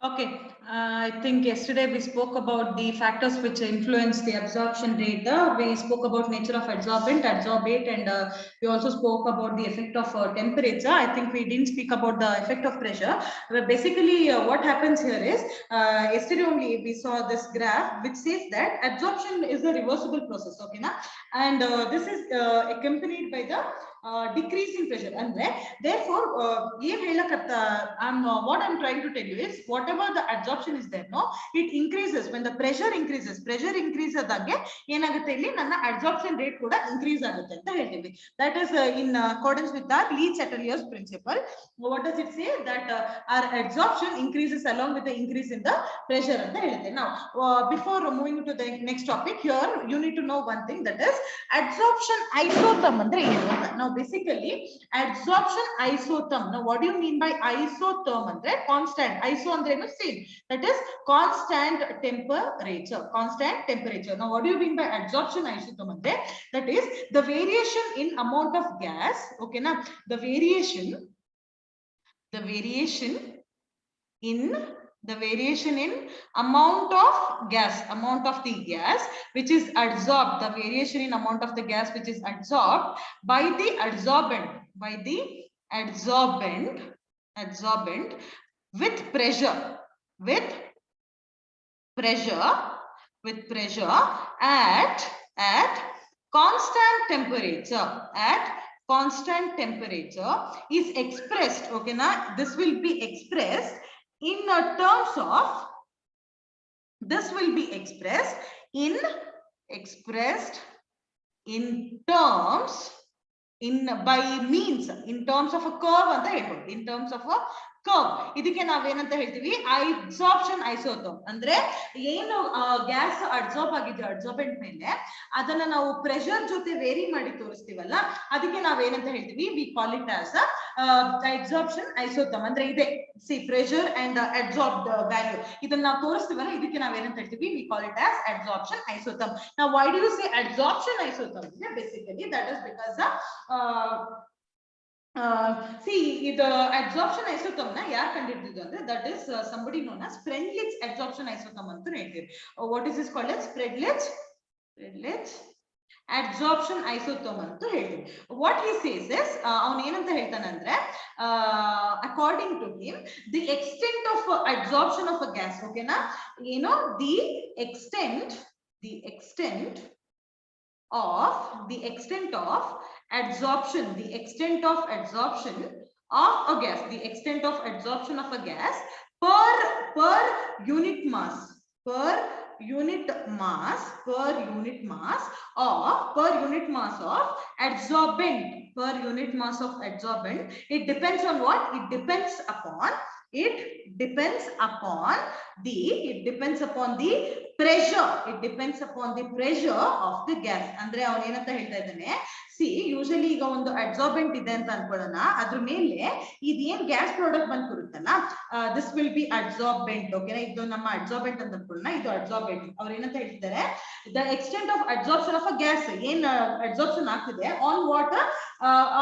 Okay, I think yesterday we spoke about the factors which influence the absorption rate. We spoke about nature of adsorbent, adsorbate, and we also spoke about the effect of temperature. I think we didn't speak about the effect of pressure. But basically, what happens here is, yesterday only we saw this graph which says that absorption is a reversible process. Okay, na? And this is accompanied by the decrease in pressure. And therefore, what I'm trying to tell you is whatever the adsorption is there, no, it increases when the pressure increases. Pressure increases agge ಏನಾಗುತ್ತೆ ಇಲ್ಲಿ ನನ್ನ adsorption rate ಕೂಡ increase ಆಗುತ್ತೆ ಅಂತ ಹೇಳ್ತೀವಿ. That is in accordance with the Lee-Chatellier's principle. What does it say? That our adsorption increases along with the increase in the pressure ಅಂತ ಹೇಳುತ್ತೆ. Now, before moving to the next topic, here you need to know one thing, that is adsorption isotherm ಅಂದ್ರೆ ಏನು ಅಂತ. Now basically adsorption isotherm, now what do you mean by isotherm andre constant, iso andre ಏನು same, that is constant temperature, constant temperature. Now what do you mean by adsorption isotherm andre, that is the variation in amount of gas. Okay na, the variation in amount of gas, amount of the gas which is adsorbed, the variation in amount of the gas which is adsorbed by the adsorbent, with pressure at constant temperature is expressed. Okay na, this will be expressed in terms of, this will be expressed in terms, by means, in terms of a curve anta helbodu, in terms of a curve. ಇದಕ್ಕೆ ನಾವೇನಂತ ಹೇಳ್ತೀವಿ, adsorption isotherm ಅಂದ್ರೆ ಏನು gas adsorb ಆಗಿದ್ರೆ ಅಡ್ಸಾರ್ಬೆಂಟ್ ಮೇಲೆ ಅದನ್ನ ನಾವು pressure ಜೊತೆ ವೇರಿ ಮಾಡಿ ತೋರಿಸ್ತೀವಲ್ಲ, ಅದಕ್ಕೆ ನಾವೇನಂತ ಹೇಳ್ತೀವಿ, we call it as adsorption isotherm. ಅಂದ್ರೆ ಇದೆ, see pressure and adsorbed value, ಇದನ್ನ ನಾವು ತೋರಿಸ್ತೀವಲ್ಲ, ಇದಕ್ಕೆ ನಾವೇನಂತ ಹೇಳ್ತೀವಿ, we call it as adsorption isotherm. Now why do you say adsorption isotherm? Basically that is because see the adsorption isotherm na yaar ಕಂಡುಹಿಡಿದಿದ್ದು ಅಂದ್ರೆ, that is somebody known as Freundlich adsorption isotherm ಅಂತ ಹೇಳ್ತೀವಿ. What is this called as? Freundlich adsorption isotherm ಅಂತ ಹೇಳ್ತೀವಿ. What he says is, ಅವನು ಏನಂತ ಹೇಳ್ತಾನೆ ಅಂದ್ರೆ, according to him the extent of adsorption of a gas, okay na, you know, the extent of adsorption of a gas, the extent of adsorption of a gas per unit mass of adsorbent, it depends on what? It depends upon the pressure, of the gas. ಅಂದ್ರೆ ಅವನು ಏನಂತ ಹೇಳ್ತಾ ಇದ್ದಾನೆ, C usually ಈಗ ಒಂದು ಅಡ್ಸಾರ್ಬೆಂಟ್ ಇದೆ ಅಂತ ಅನ್ಕೊಳ್ಳೋಣ, ಅದ್ರ ಮೇಲೆ ಇದೇನ್ ಗ್ಯಾಸ್ ಪ್ರಾಡಕ್ಟ್ ಬಂದ್ಬಿಡುತ್ತಲ್ಲ, ದಿಸ್ ವಿಲ್ ಬಿ ಅಡ್ಸಾರ್ಬೆಂಟ್. ಓಕೆನಾ, ಇದು ನಮ್ಮ ಅಡ್ಸಾರ್ಬೆಂಟ್ ಅಂತ ಅನ್ಕೊಳ್ಳೋಣ, ಇದು ಅಡ್ಸಾರ್ಬೆಂಟ್. ಅವ್ರು ಏನಂತ ಹೇಳ್ತಿದ್ದಾರೆ, the extent of adsorption of a gas, ಏನ್ ಅಡ್ಸಾರ್ಪ್ಷನ್ ಆಗ್ತಿದೆ on water,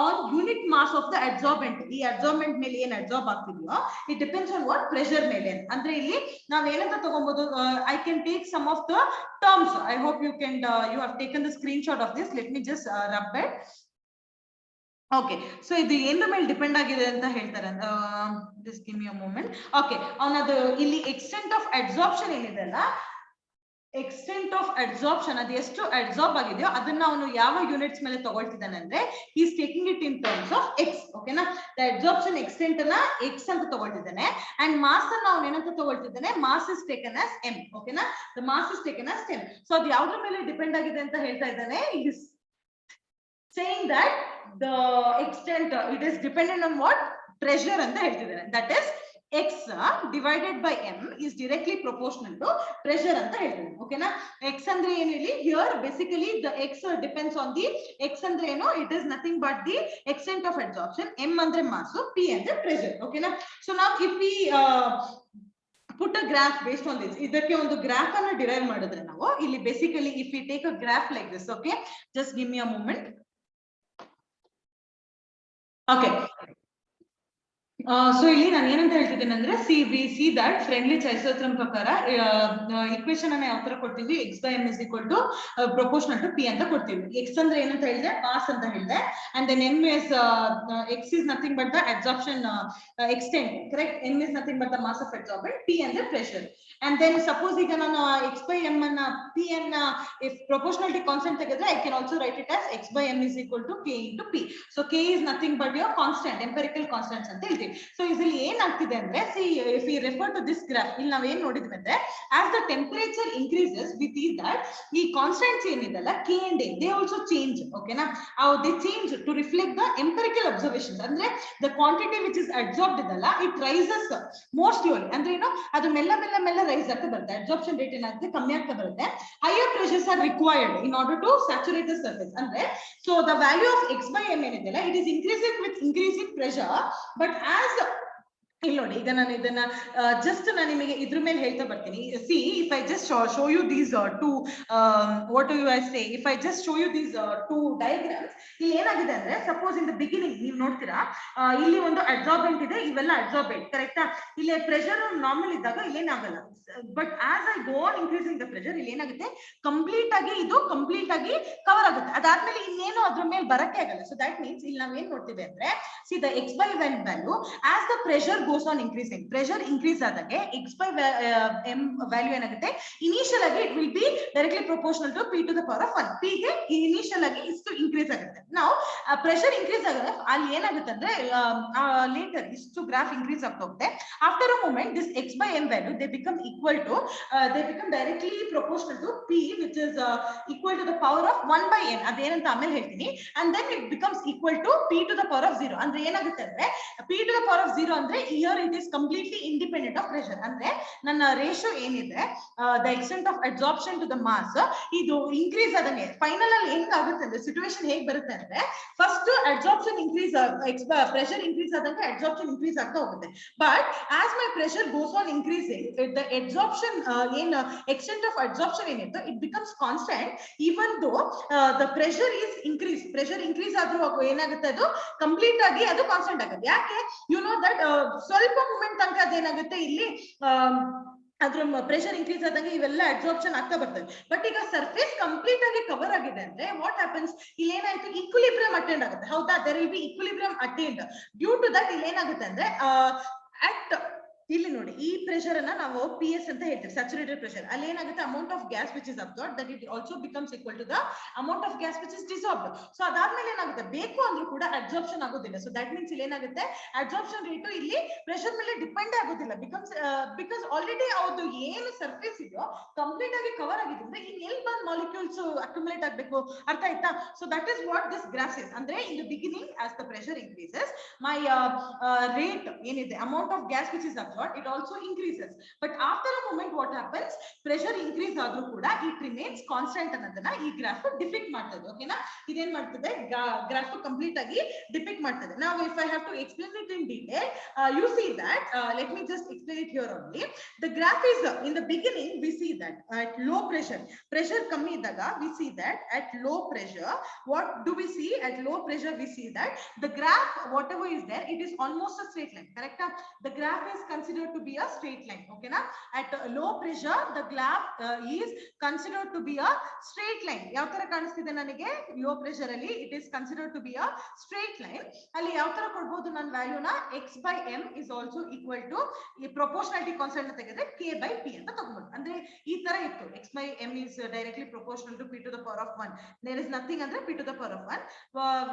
on unit mass of the adsorbent, ಈ ಅಡ್ಸಾರ್ಬೆಂಟ್ ಮೇಲೆ ಏನ್ ಅಡ್ಸಾರ್ಬ್ ಆಗ್ತಿದೆಯೋ it depends on what? Pressure ಮೇಲೆ. ಅಂದ್ರೆ ಇಲ್ಲಿ ನಾವ್ ಏನಂತ ತಗೊಬಹುದು, I can take some of the terms. I hope you can you have taken the screenshot of this. Let me just rub it. Okay, so ಇದು ಏನರ ಮೇಲೆ ಡಿಪೆಂಡ್ ಆಗಿದೆ ಅಂತ ಹೇಳ್ತಾರೆ. Just give me a moment. Okay, ಅವನದು ಇಲ್ಲಿ extent of adsorption ಏನಿದೆ ಅಲ್ಲ, extent of adsorption, ಅದು ಎಷ್ಟು ಅಡ್ಸಾರ್ಬ್ ಆಗಿದೆಯೋ ಅದನ್ನ ಅವನು ಯಾವ ಯೂನಿಟ್ಸ್ ಮೇಲೆ ತಗೊಳ್ತಿದ್ದಾನೆ ಅಂದ್ರೆ, he is taking it in terms of x. ಓಕೆನಾ, the adsorption extent ಅನ್ನ x ಅಂತ ತಗೊಳ್ತಿದ್ದಾನೆ, and mass ಅನ್ನ ಅವನು ಏನಂತ ತಗೊಳ್ತಿದ್ದಾನೆ, mass is taken as m. ಓಕೆನಾ, the mass is taken as m. so ಅದು ಯಾವ್ದ್ರ ಮೇಲೆ ಡಿಪೆಂಡ್ ಆಗಿದೆ ಅಂತ ಹೇಳ್ತಾ ಇದ್ದಾನೆ, he is saying that the extent it is dependent on what? Pressure ಅಂತ ಹೇಳ್ತಿದ್ದಾನೆ. that is x divided by m is directly proportional to pressure ಅಂತ ಹೇಳ್ತೀನಿ. ಓಕೆನಾ, x ಅಂದ್ರೆ ಏನು ಹೇಳಿ, here basically the x depends on the x ಅಂದ್ರೆ ಏನು, it is nothing but the extent of adsorption, m ಅಂದ್ರೆ mass, p ಅಂದ್ರೆ pressure. ಓಕೆನಾ, so now if we put a graph based on this, ಇದಕ್ಕೆ ಒಂದು ಗ್ರಾಫ್ ಅನ್ನು derive ಮಾಡಿದ್ರೆ ನಾವು ಇಲ್ಲಿ basically if we take a graph like this, okay, just give me a moment. Okay, so ಇಲ್ಲಿ ನಾನು ಏನಂತ ಹೇಳ್ತಿದ್ದೇನೆ ಅಂದ್ರೆ we see that Freundlich isotherm ಪ್ರಕಾರ ಇಕ್ವೇಶನ್ ಅನ್ನ ಯಾವ ತರ ಕೊಡ್ತೀವಿ X by M is equal to proportional to P ಅಂತ ಕೊಡ್ತೀವಿ. ಎಕ್ಸ್ ಅಂದ್ರೆ ಏನಂತ ಹೇಳಿದೆ ಮಾಸ್ ಅಂತ ಹೇಳಿದೆ and then M is X is nothing but the absorption extent correct. M is nothing but the mass of absorbent, P ಅಂದ್ರೆ pressure. And then suppose ಈಗ ನಾನು ಎಕ್ಸ್ ಬೈ ಎಂ ಅನ್ನ ಪಿ ಅನ್ನ ಇಫ್ ಪ್ರೊಪೋರ್ಷನಾಲಿಟಿ ಕಾನ್ಸ್ಟೆಂಟ್ ತೆಗೆದ್ರೆ I can also write it as x by M is equal to k into P. So k is nothing but your constant empirical constants ಅಂತ ಹೇಳ್ತೀವಿ. So ಇದರಲ್ಲಿ ಏನಾಗ್ತಿದೆ ಅಂದ್ರೆ see if you refer to this graph, ಇಲ್ಲಿ ನಾವ್ ಏನ್ ನೋಡಿದ್ವಿ ಅಂದ್ರೆ as the temperature increases with ಈ ದಟ್ ಈ ಕಾನ್ಸ್ಟೆಂಟ್ಸ್ ಏನಿದೆಲ್ಲ k and a they also change. ಓಕೆನಾ, they change to reflect the empirical observations. ಅಂದ್ರೆ the quantity which is absorbed ಇದಲ್ಲ ಇಟ್ ರೈಸಸ್ ಮೋರ್ ಸ್ಲೋಲಿ. ಅಂದ್ರೆ ಏನು ಅದು ಮೆಲ್ಲ ಮೆಲ್ಲ ಮೆಲ್ಲ ರೈಸ್ ಆಗ್ತಾ ಬರುತ್ತೆ, ಅಬ್ಸಾರ್ಪ್ಷನ್ ರೇಟ್ ಏನಾಗುತ್ತೆ ಕಮ್ಮಿ ಆಗ್ತಾ ಬರುತ್ತೆ. Higher pressures are required in order to saturate the surface. ಅಂದ್ರೆ so the value of x by m ಏನಿದೆಲ್ಲ it is increasing with increasing pressure. But as ಇಲ್ಲಿ ನೋಡಿ, ಈಗ ನಾನು ಇದನ್ನ ಜಸ್ಟ್ ನಾನು ನಿಮಗೆ ಇದ್ರ ಮೇಲೆ ಹೇಳ್ತಾ ಬರ್ತೀನಿ. See if I just show you these two what you I say if I just show you these two diagrams. ಇಲ್ಲಿ ಏನಾಗಿದೆ ಅಂದ್ರೆ ಸಪೋಸ್ ಇನ್ ದ ಬಿಗಿನಿಂಗ್ ನೀವು ನೋಡ್ತೀರಾ ಇಲ್ಲಿ ಒಂದು ಅಬ್ಸಾರ್ಬೆಂಟ್ ಇದೆ, ಇವೆಲ್ಲ ಅಬ್ಸಾರ್ಬೆಂಟ್ ಕರೆಕ್ಟಾ. ಇಲ್ಲಿ ಪ್ರೆಷರ್ ನಾರ್ಮಲ್ ಇದ್ದಾಗ ಇಲ್ಲೇನಾಗಲ್ಲ. But as I go on increasing the pressure ಇಲ್ಲಿ ಏನಾಗುತ್ತೆ ಕಂಪ್ಲೀಟ್ ಆಗಿ ಇದು ಕಂಪ್ಲೀಟ್ ಆಗಿ ಕವರ್ ಆಗುತ್ತೆ. ಅದಾದ್ಮೇಲೆ ಇನ್ನೇನು ಅದ್ರ ಮೇಲೆ ಬರಕ್ಕೆ ಆಗಲ್ಲ. ಸೊ ದಟ್ ಮೀನ್ಸ್ ಇಲ್ಲಿ ನಾವೇನ್ ನೋಡ್ತೀವಿ ಅಂದ್ರೆ C the X by M value as the pressure goes on increasing, pressure increase ಆದಾಗೆ x by m value ಏನಾಗುತ್ತೆ ಇನಿಷಿಯಲ್ ಆಗಿ it will be directly proportional to p to the power of 1. p ಗೆ initial ಆಗಿ ಇಷ್ಟು increase ಆಗುತ್ತೆ. ನಾವು pressure increase ಆಗುತ್ತೆ ಅಲ್ಲಿ ಏನಾಗುತ್ತೆ ಅಂದ್ರೆ ಲೇಟರ್ ಇಷ್ಟು ಗ್ರಾಫ್ ಇನ್ಕ್ರೀಸ್ ಆಗ್ತಾ ಹೋಗುತ್ತೆ. After a moment this x by m value they become equal to they become directly proportional to p which is equal to the power of 1 by n. ಅದೇನಂತ ಆಮೇಲೆ ಹೇಳ್ತೀನಿ. and then it becomes equal to p to the power of 0. ಅಂದ್ರೆ ಏನಾಗುತ್ತೆ ಅಂದ್ರೆ p to the power of 0 ಅಂದ್ರೆ here it is completely independent of pressure. ಅಂದ್ರೆ ನನ್ನ ratio ಏನಿದೆ the extent of absorption to the mass ಇದು increase ಆದಂಗೆ final ಅಲ್ಲಿ ಹೆಂಗಾಗುತ್ತೆ ಅಂದ್ರೆ ಸಿಚುವೇಶನ್ ಹೇಗೆ ಬರುತ್ತೆ ಅಂದ್ರೆ first absorption increase pressure increase ಆದಂಗೆ ಅಬ್ಸಾರ್ಪ್ಷನ್ ಇನ್ಕ್ರೀಸ್ ಆಗ್ತಾ ಹೋಗುತ್ತೆ. But as my pressure goes on increasing the absorption ಏನು ಎಕ್ಸ್ಟೆಂಟ್ ಆಫ್ ಅಬ್ಸಾರ್ಪ್ಷನ್ ಏನಿತ್ತು it becomes constant even though the pressure is increase. Pressure increase ಆದ್ರೂ ಏನಾಗುತ್ತೆ ಅದು ಕಂಪ್ಲೀಟ್ ಆಗಿ ಅದು ಕಾನ್ಸ್ಟೆಂಟ್ ಆಗುತ್ತೆ. ಯಾಕೆ ಯು ನೋ ದಟ್ ಸ್ವಲ್ಪ ಮೂಮೆಂಟ್ ತನಕ ಅದೇನಾಗುತ್ತೆ ಇಲ್ಲಿ ಅದ್ರ ಪ್ರೆಷರ್ ಇನ್ಕ್ರೀಸ್ ಆದಂಗೆ ಇವೆಲ್ಲ ಅಬ್ಸಾರ್ಪ್ಷನ್ ಆಗ್ತಾ ಬರ್ತದೆ. ಬಟ್ ಈಗ ಸರ್ಫೇಸ್ ಕಂಪ್ಲೀಟ್ ಆಗಿ ಕವರ್ ಆಗಿದೆ ಅಂದ್ರೆ ವಾಟ್ ಹ್ಯಾಪನ್ಸ್ ಇಲ್ಲಿ ಏನಾಯ್ತು ಈಕ್ವಿಲಿಬ್ರಿಯಂ ಅಟೆಂಡ್ ಆಗುತ್ತೆ. ಹೌದಾ, there will be equilibrium attend. Due to that ಇಲ್ಲಿ ಏನಾಗುತ್ತೆ ಅಂದ್ರೆ ಅಟ್ ಇಲ್ಲಿ ನೋಡಿ ಈ ಪ್ರೆಷರ್ ಅನ್ನ ನಾವು ಪಿ ಎಸ್ ಅಂತ ಹೇಳ್ತೀವಿ, ಸ್ಯಾಚುರೇಟೆಡ್ ಪ್ರೆಷರ್. ಅಲ್ಲಿ ಏನಾಗುತ್ತೆ amount of gas which is absorbed that it also becomes equal to the amount of gas which is desorbed. So ಅದಾದ್ಮೇಲೆ ಏನಾಗುತ್ತೆ ಬೇಕು ಅಂದ್ರೂ ಕೂಡ ಅಬ್ಸಾರ್ಪ್ಷನ್ ಆಗೋದಿಲ್ಲ. ಸೊ ದಟ್ ಮೀನ್ಸ್ ಇಲ್ಲಿ ಏನಾಗುತ್ತೆ ಅಬ್ಸಾರ್ಪ್ಷನ್ ರೇಟು ಇಲ್ಲಿ ಪ್ರೆಷರ್ ಮೇಲೆ ಡಿಪೆಂಡ್ ಆಗೋದಿಲ್ಲ. ಬಿಕಾಸ್ ಆಲ್ರೆಡಿ ಅವ್ರದ್ದು ಏನು ಸರ್ಫೇಸ್ ಇದೆಯೋ ಕಂಪ್ಲೀಟ್ ಆಗಿ ಕವರ್ ಆಗಿದೆ ಅಂದ್ರೆ ಇನ್ ಎಲ್ಲಿ ಬಂದ್ ಮಾಲಿಕ್ಯೂಲ್ಸ್ ಅಕ್ಯುಮುಲೇಟ್ ಆಗ್ಬೇಕು, ಅರ್ಥ ಆಯ್ತಾ. So that is what this graph is. ಅಂದ್ರೆ in the beginning as the pressure increases my rate ಏನಿದೆ amount of gas which is it also increases. But after a moment what happens pressure increase ಆದ್ರೂ ಕೂಡ it remains constant ಅನ್ನೋದನ್ನ ಈ graph depict ಮಾಡ್ತದೆ. ಓಕೆನಾ, ಇದೇನ್ ಮಾಡ್ತದೆ ಗ್ರಾಫ್ ಕಂಪ್ಲೀಟ್ ಆಗಿ ಡಿಪಿಕ್ಟ್ ಮಾಡ್ತದೆ. Now if I have to explain it in detail you see that let me just explain it here only. The graph is in the beginning we see that at low pressure ಕಮ್ಮಿ ಇದ್ದಾಗ we see that at low pressure what do we see at low pressure we see that the graph whatever is there it is almost a straight line. Correct? The graph is considered to be a straight line. Okay na, at low pressure the graph is considered to be a straight line. ಯಾವ ತರ ಕಾಣಿಸ್ತಿದೆ ನನಗೆ low pressure ಅಲ್ಲಿ it is considered to be a straight line. ಅಲ್ಲಿ ಯಾವ ತರ ಕೊಡಬಹುದು ನನ್ನ ವ್ಯಾಲ್ಯೂ ನ x by m is also equal to ಈ ಪ್ರೊಪೋರ್ಷನಾಲಿಟಿ ಕಾನ್ಸ್ಟೆಂಟ್ ತೆಗೆದ್ರೆ k by p ಅಂತ ತಗೊಳ್ಬಹುದು. ಅಂದ್ರೆ ಈ ತರ ಇತ್ತು x by m is directly proportional to p to the power of 1. there is nothing ಅಂದ್ರೆ p to the power of 1.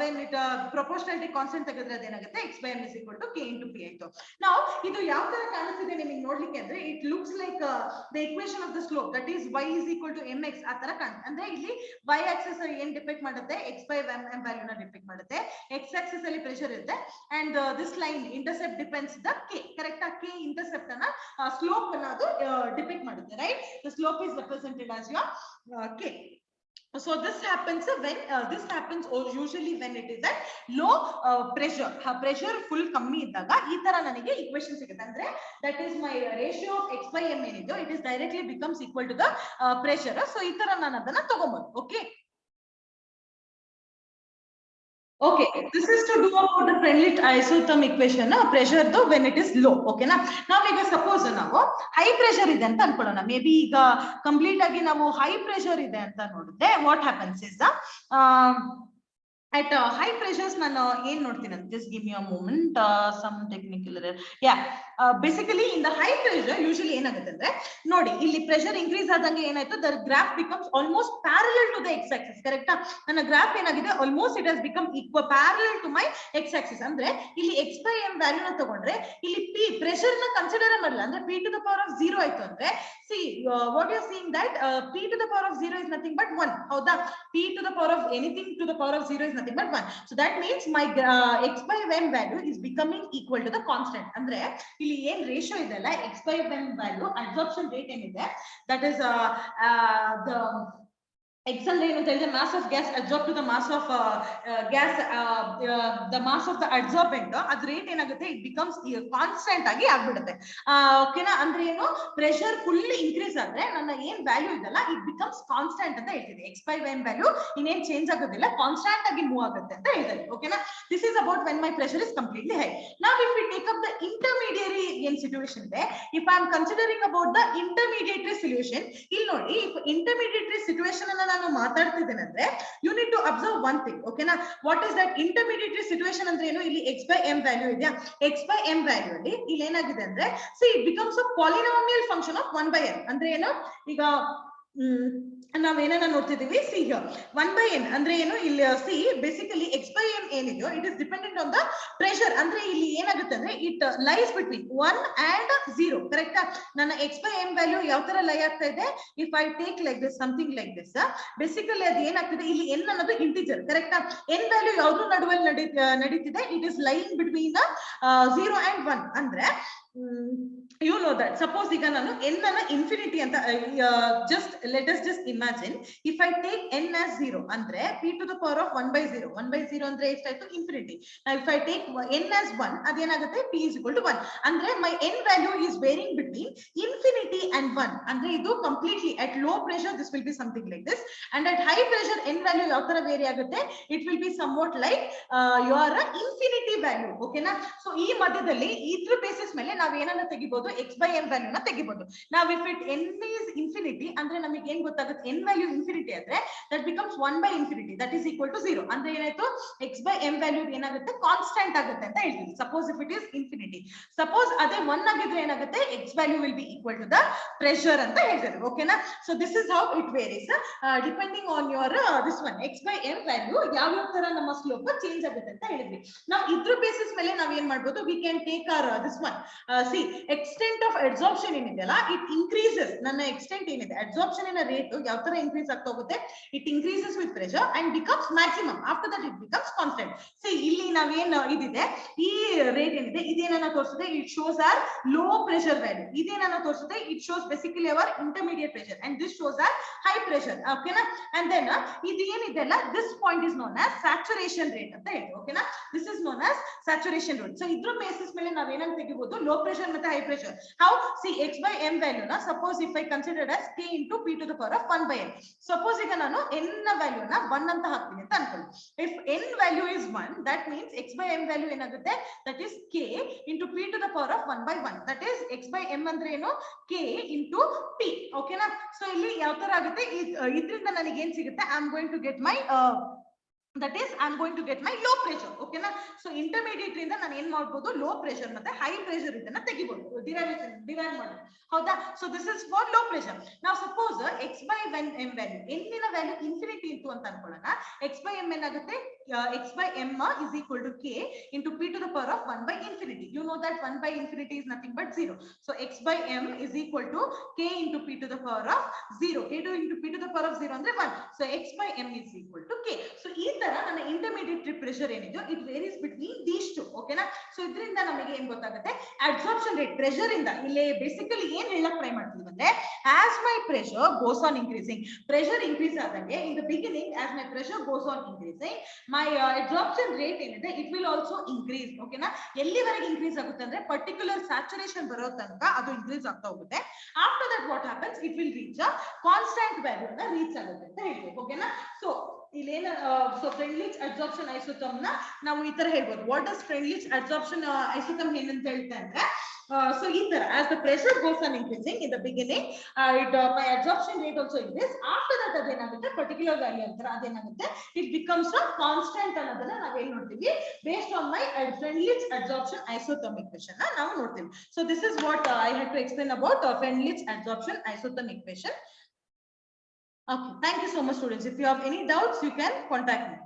when it proportionality constant ತೆಗೆದ್ರೆ ಅದೇನಾಗುತ್ತೆ x by m is equal to k into p ಆಯ್ತು. now ಇದು ಯಾವ ತರ ಕಾಣಿಸ್ತಿದೆ ನಿಮಗೆ ನೋಡ್ಲಿಕ್ಕೆ ಅಂದ್ರೆ it looks like the equation of the slope that is y is equal to mx ಆ ತರ ಕಾಣುತ್ತೆ. ಅಂದ್ರೆ ಇಲ್ಲಿ y ಆಕ್ಸಿಸ್ ಏನ್ ಡಿಪೆಕ್ಟ್ ಮಾಡುತ್ತೆ x by m ವ್ಯಾಲ್ಯೂ ನ ಡಿಪೆಕ್ಟ್ ಮಾಡುತ್ತೆ. x ಆಕ್ಸಿಸ್ ಅಲ್ಲಿ ಪ್ರೆಷರ್ ಇರುತ್ತೆ and this line intercept depends the k. Correct? k intercept ಅನ್ನ ಸ್ಲೋಪ್ ಅನ್ನ ಅದು ಡಿಪೆಕ್ಟ್ ಮಾಡುತ್ತೆ. Right? The slope is represented as your k. So this happens when this happens or usually when it is at low pressure. pressure full ಕಮ್ಮಿ ಇದ್ದಾಗ ಈ ತರ ನನಗೆ equation ಸಿಗುತ್ತೆ. ಅಂದ್ರೆ that is my ratio of x by m ಏನಿದೆ it is directly becomes equal to the pressure. so ಈ ತರ ನಾನು ಅದನ್ನ ತಗೊಬಹುದು. okay Okay, this is to do about the Prenlit isotherm equation, pressure though when it is low. Okay, now we suppose ನಾವು high pressure ಇದೆ ಅಂತ ಅನ್ಕೊಳ್ಳೋಣ. Maybe ಈಗ complete ಆಗಿ ನಾವು high pressure ಇದೆ ಅಂತ ನೋಡಿದ್ರೆ what happens is at high pressures ನಾನು ಏನ್ ನೋಡ್ತೀನಿ ಅಂತ just give me a moment, some technical error. Yeah, basically in the high pressure usually ಏನಾಗುತ್ತೆ ಅಂದ್ರೆ ನೋಡಿ ಇಲ್ಲಿ pressure increase ಆದಂಗೆ ಏನಾಯ್ತು, the graph becomes almost parallel to the x axis. Correct? ನನ್ನ ಗ್ರಾಫ್ ಏನಾಗಿದೆ almost it has become equal parallel to my x axis. ಅಂದ್ರೆ ಇಲ್ಲಿ x by m ವ್ಯಾಲ್ಯೂ ನ ತಗೊಂಡ್ರೆ ಇಲ್ಲಿ p pressure ನ ಕನ್ಸಿಡರ್ ಮಾಡಲ್ಲ, ಅಂದ್ರೆ p to the power of 0 ಆಯ್ತು ಅಂದ್ರೆ see what you are seeing that p to the power of 0 is nothing but 1. ಹೌದಾ? p to the power of anything to the power of 0 is nothing but 1. So that means my x by m value is becoming equal to the constant. ಅಂದ್ರೆ ಇಲ್ಲಿ ಏನ್ ratio ಇದೆ ಅಲ್ಲ, x by m value absorption rate ಏನಿದೆ, that is the x ಅಂದ್ರೆ ಏನು ಅಂತ ಹೇಳಿದ್ರೆ mass of gas adsorbed to the mass of gas, the mass of the adsorbent, ಅದ್ರ ರೇಟ್ ಏನಾಗುತ್ತೆ, it becomes ಕಾನ್ಸ್ಟೆಂಟ್ ಆಗಿ ಆಗ್ಬಿಡುತ್ತೆ. ಓಕೆನಾ? ಅಂದ್ರೆ ಏನು, ಪ್ರೆಷರ್ ಫುಲ್ಲಿ ಇನ್ಕ್ರೀಸ್ ಆದ್ರೆ ನನ್ನ ಏನ್ ವ್ಯಾಲ್ಯೂ ಇದೆಲ್ಲ ಇಟ್ ಬಿಕಮ್ಸ್ ಕಾನ್ಸ್ಟೆಂಟ್ ಅಂತ ಹೇಳ್ತೀವಿ. x by m ವ್ಯಾಲ್ಯೂ ಇನ್ನೇನ್ ಚೇಂಜ್ ಆಗೋದಿಲ್ಲ, ಕಾನ್ಸ್ಟೆಂಟ್ ಆಗಿ ಮೂವ್ ಆಗುತ್ತೆ ಅಂತ ಹೇಳ್ತಾರೆ. ಓಕೆನಾ? This is about when my pressure is completely high. Now if we take up the intermediary ಏನ್ ಸಿಚುವೇಶನ್ ಇದೆ, if I am considering about the intermediary solution, ಇಲ್ಲಿ ನೋಡಿ if intermediary situation ಅನ್ನ ನಾನು ಮಾತಾಡ್ತಿದ್ದೇನೆ ಅಂದ್ರೆ you need to observe one thing. ಓಕೆನಾ? what is that intermediary situation ಅಂದ್ರೆ ಏನು, ಇಲ್ಲಿ x by m ವ್ಯಾಲ್ಯೂ ಇದೆಯಾ, x by m ವ್ಯಾಲ್ಯೂ ಅಲ್ಲಿ ಇಲ್ಲಿ ಏನಾಗಿದೆ ಅಂದ್ರೆ see it becomes a polynomial function of 1 by n. ಅಂದ್ರೆ ಏನು, ಈಗ ನಾವೇನ ನೋಡ್ತಿದೀವಿ, ಸಿ ಹಿಯರ್ 1 by n ಅಂದ್ರೆ ಏನು, ಇಲ್ಲಿ C basically x by m ಏನಿದೆಯೋ it is dependent on the pressure. ಅಂದ್ರೆ ಇಲ್ಲಿ ಏನಾಗುತ್ತೆ ಅಂದ್ರೆ ಇಟ್ ಲೈಸ್ ಬಿಟ್ವೀನ್ 1 and 0. ಕರೆಕ್ಟಾ? ನನ್ನ x by m ವ್ಯಾಲ್ಯೂ ಯಾವ ತರ ಲೈ ಆಗ್ತಾ ಇದೆ, if I take like this something like this, basically ಅದು ಏನಾಗ್ತಿದೆ, ಇಲ್ಲಿ n ಅನ್ನೋದು ಇಂಟಿಜರ್. ಕರೆಕ್ಟಾ? n ವ್ಯಾಲ್ಯೂ ಯಾವ್ದು ನಡುವಲ್ಲಿ ನಡೀತಿದೆ, it is line between 0 and 1. ಅಂದ್ರೆ you know that suppose ಈಗ ನಾನು n ಅನ್ನ ಇನ್ಫಿನಿಟಿ ಅಂತ just let us just imagine if I take n as 0 ಅಂದ್ರೆ p to the power of 1 by 0. 1 by 0 ಅಂದ್ರೆ ಎಷ್ಟಾಯ್ತು, infinity. Now if I take n as 1 ಅದೇನಾಗುತ್ತೆ, p is equal to 1. ಅಂದ್ರೆ my n value is varying between infinity and 1. ಅಂದ್ರೆ ಇದು completely at low pressure this will be something like this, and at high pressure n value ಯಾವ ತರ very ಆಗುತ್ತೆ, it will be somewhat like your infinity value. ಓಕೆನಾ? So ಈ ಮಧ್ಯದಲ್ಲಿ ಇದ್ರ basis ಮೇಲೆ ನಾವ್ ಏನನ್ನ ತೆಗಿಬಹುದು, x by m ವ್ಯಾಲ್ಯೂ ನ ತೆಗಿಬಹುದು. ನಾವ್ if it n is infinity ಅಂದ್ರೆ ನಮಗೆ ಏನ್ ಗೊತ್ತಾಗುತ್ತೆ, n ವ್ಯಾಲ್ಯೂ ಇನ್ಫಿನಿಟಿ ಆದ್ರೆ that becomes 1 by infinity, that is equal to 0. ಅಂದ್ರೆ ಏನಾಯ್ತು, x by m ವ್ಯಾಲ್ಯೂ ಏನಾಗುತ್ತೆ, ಕಾನ್ಸ್ಟೆಂಟ್ ಆಗುತ್ತೆ ಅಂತ ಹೇಳ್ತೀವಿ. Suppose if it is infinity, suppose ಅದೇ 1 ಆಗಿದ್ರೆ ಏನಾಗುತ್ತೆ, x value will be equal to the pressure ಅಂತ ಹೇಳ್ತಾರೆ. ಓಕೆನಾ? So this is how it varies depending on your this one x by m value ಯಾವ ತರ ನಮ್ಮ ಸ್ಲೋಪ್ ಚೇಂಜ್ ಆಗುತ್ತೆ ಅಂತ ಹೇಳಿದ್ವಿ. ನಾವು ಇದ್ರ ಬೇಸಿಸ್ ಮೇಲೆ ನಾವ್ ಏನ್ ಮಾಡ್ಬೋದು, we can take our this one see extent of adsorption ಏನಿದೆಯಲ್ಲ it increases. ನನ್ನ ಎಕ್ಸ್ಟೆಂಟ್ ಏನಿದೆ adsorption ನ ರೇಟ್ ಯಾವ ತರ ಇನ್ಕ್ರೀಸ್ ಆಗ್ತಾ ಹೋಗುತ್ತೆ, it increases with pressure and becomes maximum. After that it becomes constant. See ಇಲ್ಲಿ ನಾವೇನ್ ಇದಿದೆ, ಈ ರೇಟ್ ಏನಿದೆ ಇದೇನನ್ನ ತೋರಿಸುತ್ತೆ, it shows our low pressure value. ಇದೇನನ್ನ ತೋರಿಸುತ್ತೆ, it shows basically our intermediate pressure, and this shows our high pressure. ಓಕೆನಾ? and then ಇದು ಏನಿದೆಲ್ಲ this point is known as saturation rate ಅಂತ ಹೇಳಿ. ಓಕೆನಾ? this is known as saturation rate. So ಇದ್ರ basis ಮೇಲೆ ನಾವ್ ಏನಂತ ತೆಗಿಬಹುದು, ಲೋ ಪ್ರೆಷರ್ ಮತ್ತೆ high pressure. How? See x by m value ನ suppose if I consider as k into p to the power of 1 by n. Suppose ಈಗ ನಾನು n ನ ವ್ಯಾಲ್ಯೂ ನ 1 ಅಂತ ಹಾಕ್ತೀನಿ ಅಂತ ಅನ್ಕೊಳ್ಳಿ. If n value is 1, that means x by m value ಏನಾಗುತ್ತೆ, that is k into p to the power of 1 by 1. that is x by m ಅಂದ್ರೆ ಏನು, k into p. ಓಕೆನಾ? ಸೊ ಇಲ್ಲಿ ಯಾವ ತರ ಆಗುತ್ತೆ, ಇದರಿಂದ ನನಗೆ ಏನ್ ಸಿಗುತ್ತೆ, I am going to get my that is I'm going to get my low pressure. Okay na? So intermediate ಇಂದ ನಾನು ಏನ್ ಮಾಡಬಹುದು, low pressure ಮತ್ತೆ high pressure ಇದನ್ನ ತೆಗಿಬಹುದು, ಡಿರೈವ್ ಮಾಡಿ. ಹೌದಾ? So this is for low pressure. Now suppose x by m value, n ನ ವ್ಯಾಲ್ಯೂ ಇನ್ಫಿನಿಟಿ ಇತ್ತು ಅಂತ ಅನ್ಕೊಳ್ಳೋಣ, x by m ಏನಾಗುತ್ತೆ, x by m is equal to k into p to the power of 1 by infinity. You know that 1 by infinity is nothing but 0. So x by m is equal to k into p to the power of 0. k into p to the power of 0 ಅಂದ್ರೆ 1. So x by m is equal to k. So ಈ ತರ ನನ್ನ intermediate pressure ಏನಿದೆ it varies between these two. ಓಕೆನಾ? So ಇದರಿಂದ ನಮಗೆ ಏನ್ ಗೊತ್ತಾಗುತ್ತೆ, ಅಬ್ಸಾರ್ಪ್ಷನ್ ರೇಟ್ ಪ್ರೆಷರ್ ಇಂದ ಇಲ್ಲಿ ಬೇಸಿಕಲಿ ಏನ್ ಹೇಳಕ್ ಟ್ರೈ ಮಾಡ್ತೀವಿ ಅಂದ್ರೆ, as my pressure goes on increasing, pressure increase ಆದಂಗೆ in the beginning as my pressure goes on increasing, my absorption rate ಏನಿದೆ ಇಟ್ ವಿಲ್ ಆಲ್ಸೋ ಇನ್ಕ್ರೀಸ್. ಓಕೆನಾ? ಎಲ್ಲಿವರೆಗೆ ಇನ್ಕ್ರೀಸ್ ಆಗುತ್ತೆ ಅಂದ್ರೆ ಪರ್ಟಿಕ್ಯುಲರ್ ಸ್ಯಾಚುರೇಷನ್ ಬರೋ ತನಕ ಅದು ಇನ್ಕ್ರೀಸ್ ಆಗ್ತಾ ಹೋಗುತ್ತೆ. After that what happens, it will reach a constant value ನ ರೀಚ್ ಆಗುತ್ತೆ ಅಂತ ಹೇಳ್ತೀವಿ. ಓಕೆನಾ? ಸೊ ಇಲ್ಲೇನ ಸೊ ಫ್ರೆಂಡ್ಲಿಚ್ ಅಬ್ಸಾರ್ಪ್ಷನ್ ಐಸೋಥರ್ಮ್ ನ ನಾವು ಈ ತರ ಹೇಳ್ಬೋದು. ವಾಟ್ ಡಸ್ ಫ್ರೆಂಡ್ಲಿಚ್ ಅಬ್ಸಾರ್ಪ್ಷನ್ ಐಸೋಥರ್ಮ್ ಏನಂತ ಹೇಳ್ತಾ ಅಂದ್ರೆ so ಈ ತರ as the pressure goes on increasing in the beginning my absorption rate also increase. after that ಅದೇನಾಗುತ್ತೆ particular value ಅಂತಾರೆ ಅದೇನಾಗುತ್ತೆ it becomes a constant ಅನ್ನೋದನ್ನ ನಾವು ಏನ್ ನೋಡ್ತೀವಿ based on my Freundlich absorption isotherm equation ನಾವು ನೋಡ್ತೀವಿ. so this is what I had to explain about Freundlich absorption isotherm equation. Okay, thank you so much students. If you have any doubts you can contact me.